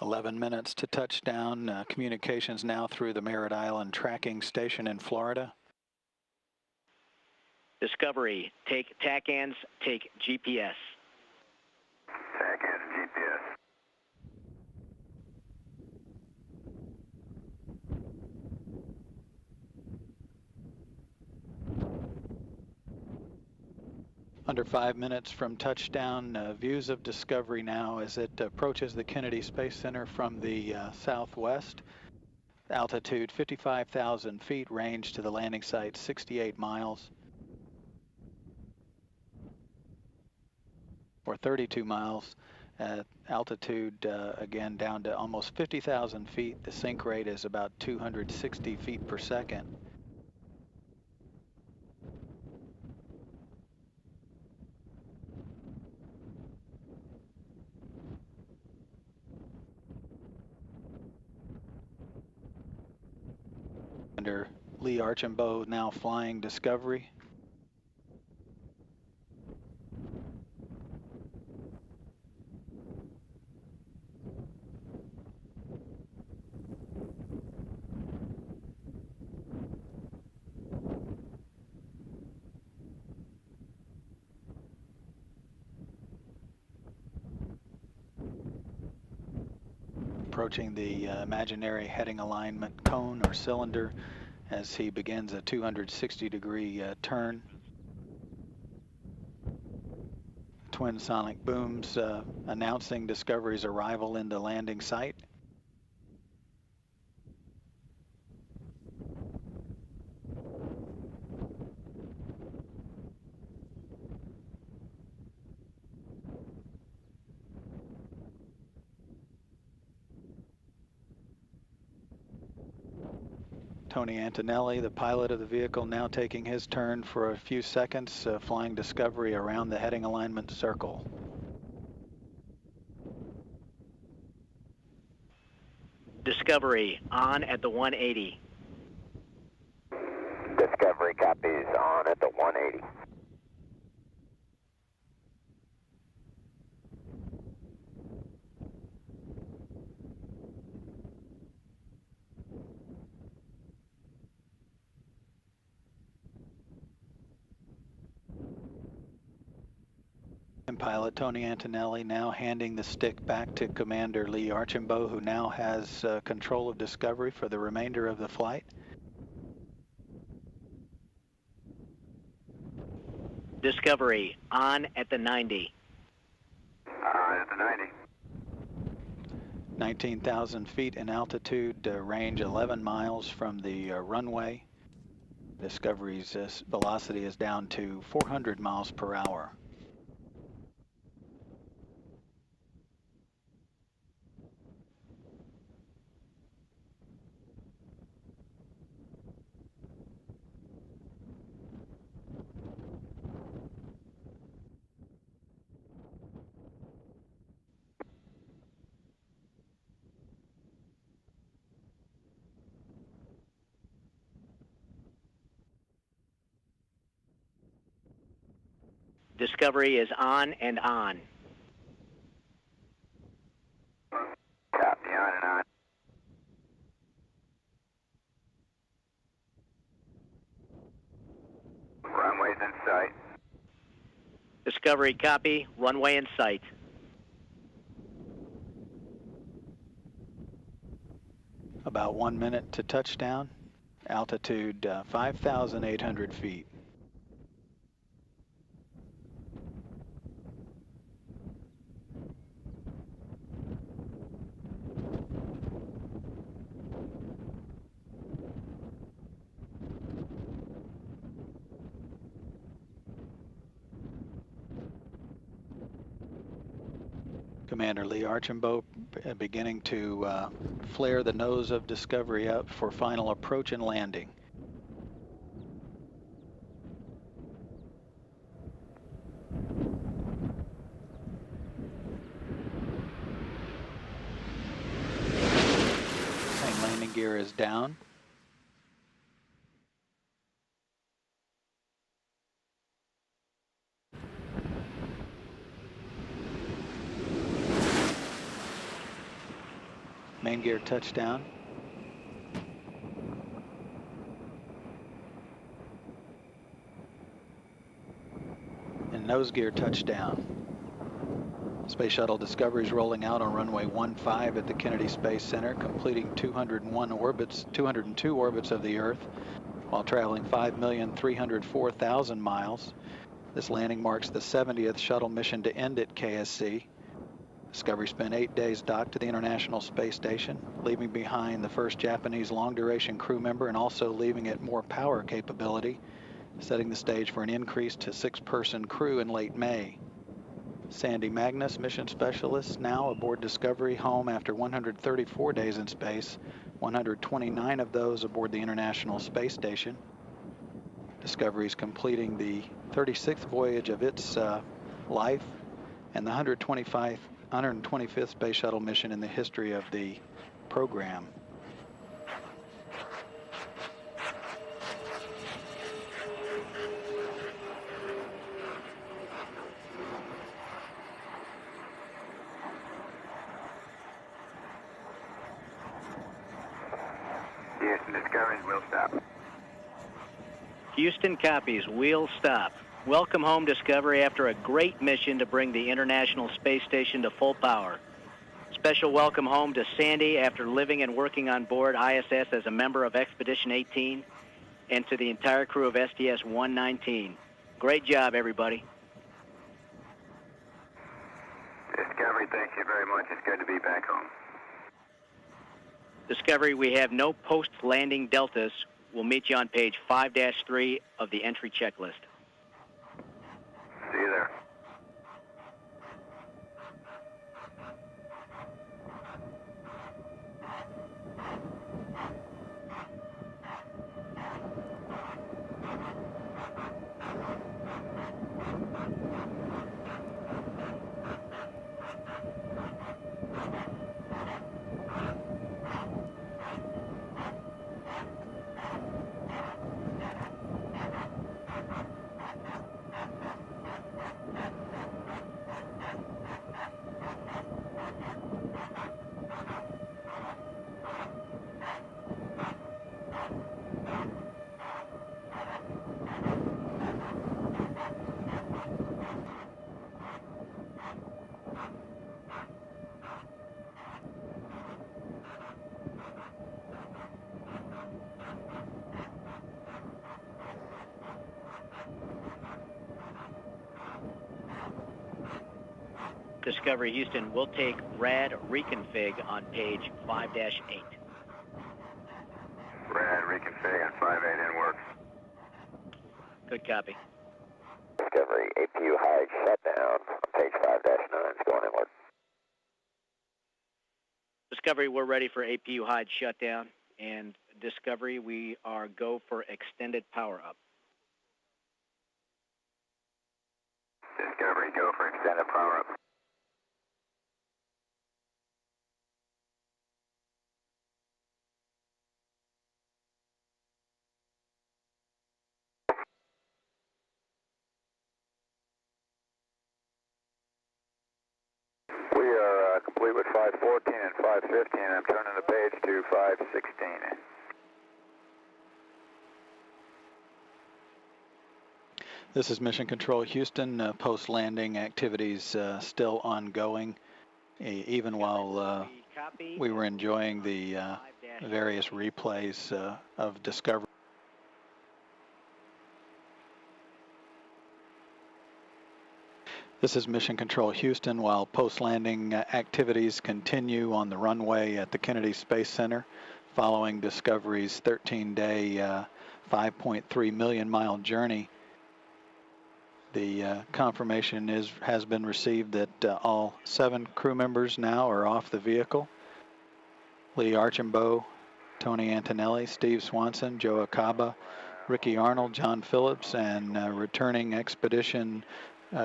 11 minutes to touchdown. Communications now through the Merritt Island Tracking Station in Florida. Discovery, take TACANS, take GPS. TACANS, GPS. Under 5 minutes from touchdown. Views of Discovery now as it approaches the Kennedy Space Center from the southwest. Altitude 55,000 feet, range to the landing site 68 miles. Or 32 miles. Altitude again down to almost 50,000 feet. The sync rate is about 260 feet per second. Under Lee Archambault now flying Discovery. Approaching the imaginary heading alignment cone or cylinder as he begins a 260-degree turn. Twin sonic booms announcing Discovery's arrival in the landing site. Tony Antonelli, the pilot of the vehicle, now taking his turn for a few seconds, flying Discovery around the heading alignment circle. Discovery, on at the 180. Discovery copies, on at the 180. Pilot Tony Antonelli now handing the stick back to Commander Lee Archambault, who now has control of Discovery for the remainder of the flight. Discovery, on at the 90. On at the 90. 19,000 feet in altitude, range 11 miles from the runway. Discovery's velocity is down to 400 miles per hour. Discovery is on and on. Copy, on and on. Runway's in sight. Discovery, copy. Runway in sight. About 1 minute to touchdown. Altitude 5,800 feet. Commander Lee Archambault beginning to flare the nose of Discovery up for final approach and landing. Main landing gear is down. Main gear touchdown. And nose gear touchdown. Space Shuttle Discovery is rolling out on runway 15 at the Kennedy Space Center, completing 202 orbits of the Earth, while traveling 5,304,000 miles. This landing marks the 70th shuttle mission to end at KSC. Discovery spent 8 days docked to the International Space Station, leaving behind the first Japanese long-duration crew member and also leaving it more power capability, setting the stage for an increase to 6-person crew in late May. Sandy Magnus, mission specialist, now aboard Discovery, home after 134 days in space, 129 of those aboard the International Space Station. Discovery is completing the 36th voyage of its life and the 125th Space Shuttle mission in the history of the program. Houston, Discovery's wheel stop. Houston copies, wheel stop. Welcome home, Discovery, after a great mission to bring the International Space Station to full power. Special welcome home to Sandy after living and working on board ISS as a member of Expedition 18, and to the entire crew of STS-119. Great job, everybody. Discovery, thank you very much. It's good to be back home. Discovery, we have no post-landing deltas. We'll meet you on page 5-3 of the entry checklist. See you there. Discovery Houston, we'll take rad reconfig on page 5-8. Rad reconfig on 5-8 in works. Good copy. Discovery, APU high shutdown on page 5-9 is going inward. Discovery, we're ready for APU hide shutdown. And Discovery, we are go for extended power up. Discovery, go for extended power up. We are complete with 514 and 515. I'm turning the page to 516. This is Mission Control Houston. Post-landing activities still ongoing, even while we were enjoying the various replays of Discovery. This is Mission Control Houston while post-landing activities continue on the runway at the Kennedy Space Center following Discovery's 13-day, 5.3 million mile journey. The confirmation has been received that all 7 crew members now are off the vehicle. Lee Archambault, Tony Antonelli, Steve Swanson, Joe Acaba, Ricky Arnold, John Phillips, and returning expedition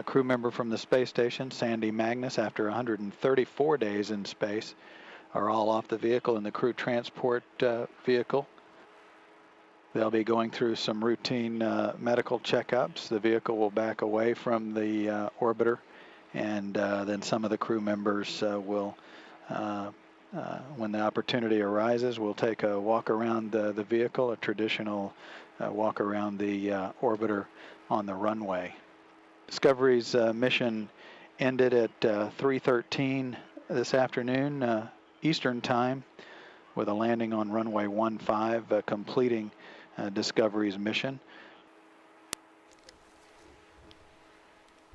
crew member from the space station, Sandy Magnus, after 134 days in space, are all off the vehicle in the crew transport vehicle. They'll be going through some routine medical checkups. The vehicle will back away from the orbiter, and then some of the crew members will when the opportunity arises, we'll take a walk around the vehicle, a traditional walk around the orbiter on the runway. Discovery's mission ended at 3:13 this afternoon Eastern Time, with a landing on runway 15, completing Discovery's mission.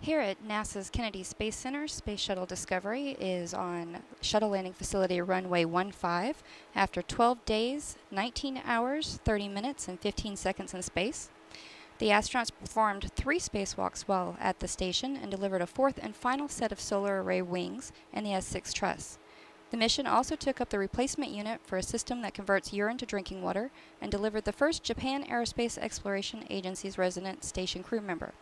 Here at NASA's Kennedy Space Center, Space Shuttle Discovery is on Shuttle Landing Facility runway 15 after 12 days, 19 hours, 30 minutes, and 15 seconds in space. The astronauts performed 3 spacewalks while at the station and delivered a 4th and final set of solar array wings and the S6 truss. The mission also took up the replacement unit for a system that converts urine to drinking water and delivered the first Japan Aerospace Exploration Agency's resident station crew member.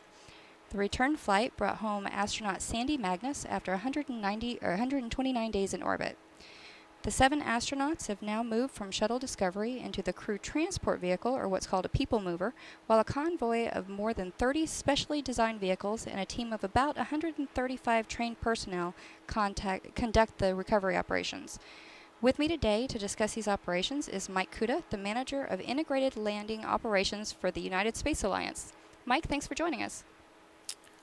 The return flight brought home astronaut Sandy Magnus after 129 days in orbit. The 7 astronauts have now moved from Shuttle Discovery into the crew transport vehicle, or what's called a people mover, while a convoy of more than 30 specially designed vehicles and a team of about 135 trained personnel conduct the recovery operations. With me today to discuss these operations is Mike Kuda, the manager of Integrated Landing Operations for the United Space Alliance. Mike, thanks for joining us.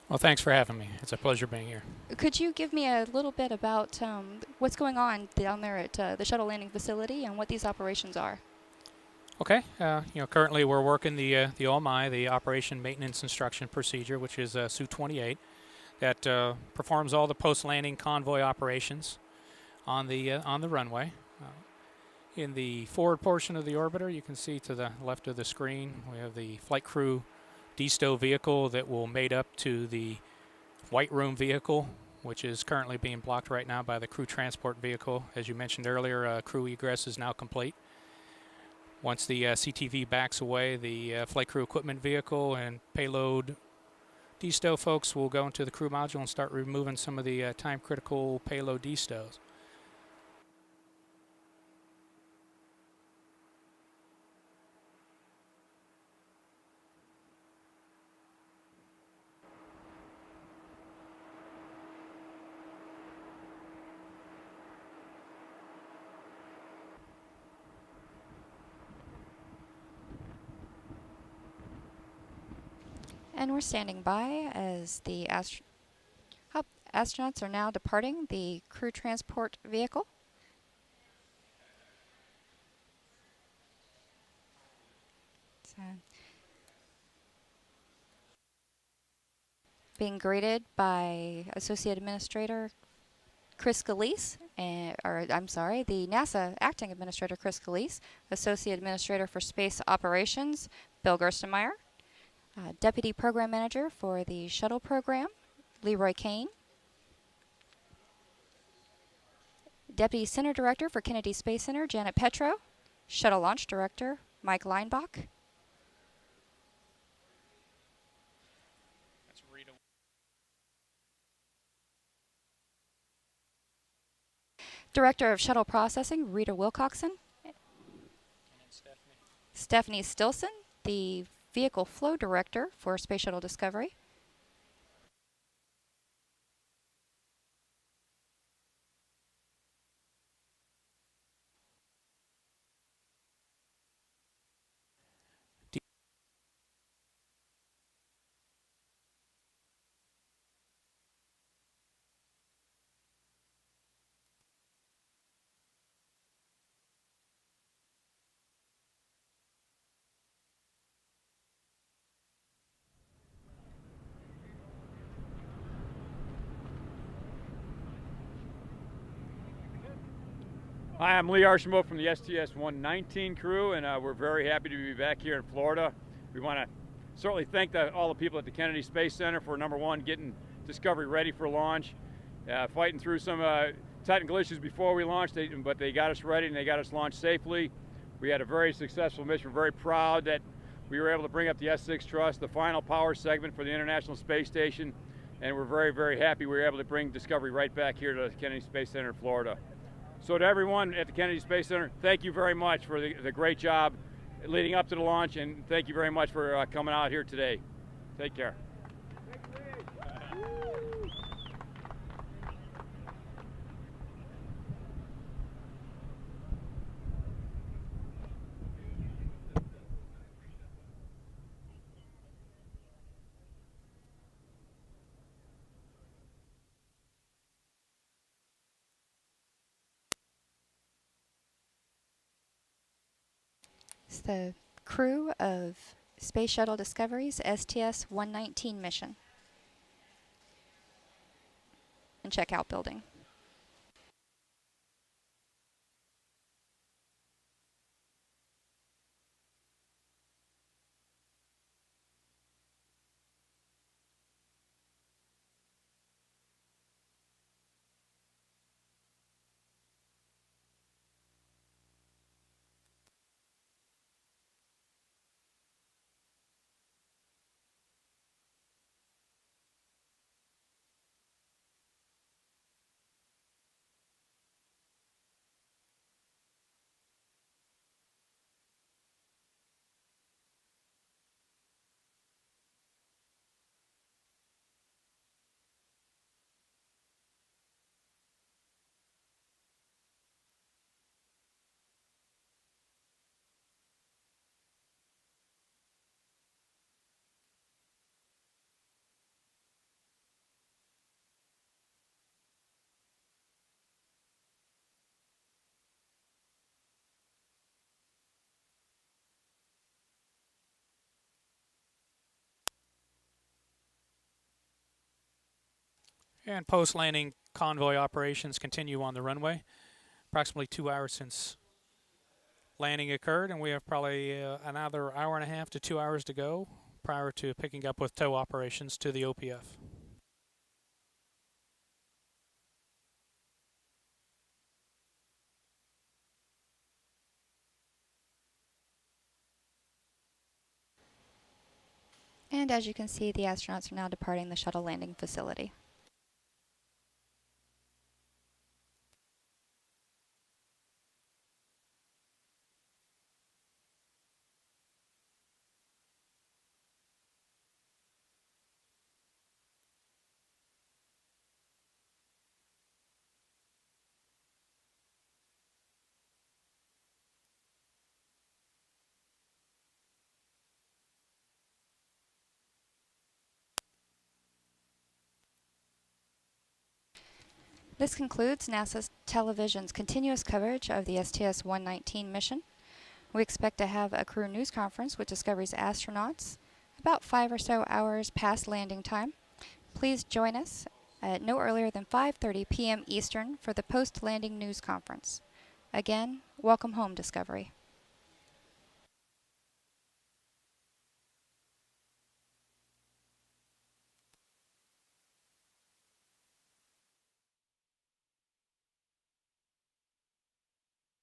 Well, thanks for having me. It's a pleasure being here. Could you give me a little bit about what's going on down there at the shuttle landing facility and what these operations are? Okay. Currently we're working the OMI, the Operation Maintenance Instruction Procedure, which is Su-28, that performs all the post-landing convoy operations on the runway. In the forward portion of the orbiter, you can see to the left of the screen, we have the flight crew destow vehicle that will mate up to the white room vehicle, which is currently being blocked right now by the crew transport vehicle. As you mentioned earlier, crew egress is now complete. Once the CTV backs away, the flight crew equipment vehicle and payload destow folks will go into the crew module and start removing some of the time-critical payload destows. And we're standing by as the astronauts are now departing the crew transport vehicle. So, being greeted by Associate Administrator Chris Scalise, the NASA Acting Administrator Chris Scalise, Associate Administrator for Space Operations Bill Gerstenmaier, Deputy Program Manager for the Shuttle Program, Leroy Kane, Deputy Center Director for Kennedy Space Center, Janet Petro, Shuttle Launch Director, Mike Leinbach, Director of Shuttle Processing, Rita Wilcoxon, Stephanie Stilson, the Vehicle Flow Director for Space Shuttle Discovery, Hi, I'm Lee Archibald from the STS-119 crew, and we're very happy to be back here in Florida. We want to certainly thank all the people at the Kennedy Space Center for, number one, getting Discovery ready for launch, fighting through some technical issues before we launched, but they got us ready and they got us launched safely. We had a very successful mission. We're very proud that we were able to bring up the S6 truss, the final power segment for the International Space Station, and we're very, very happy we were able to bring Discovery right back here to the Kennedy Space Center in Florida. So to everyone at the Kennedy Space Center, thank you very much for the great job leading up to the launch, and thank you very much for coming out here today. Take care. the crew of Space Shuttle Discovery's STS-119 mission and checkout building. And post-landing convoy operations continue on the runway. Approximately 2 hours since landing occurred, and we have probably another hour and a half to 2 hours to go prior to picking up with tow operations to the OPF. And as you can see, the astronauts are now departing the shuttle landing facility. This concludes NASA Television's continuous coverage of the STS-119 mission. We expect to have a crew news conference with Discovery's astronauts about 5 or so hours past landing time. Please join us at no earlier than 5:30 p.m. Eastern for the post-landing news conference. Again, welcome home, Discovery.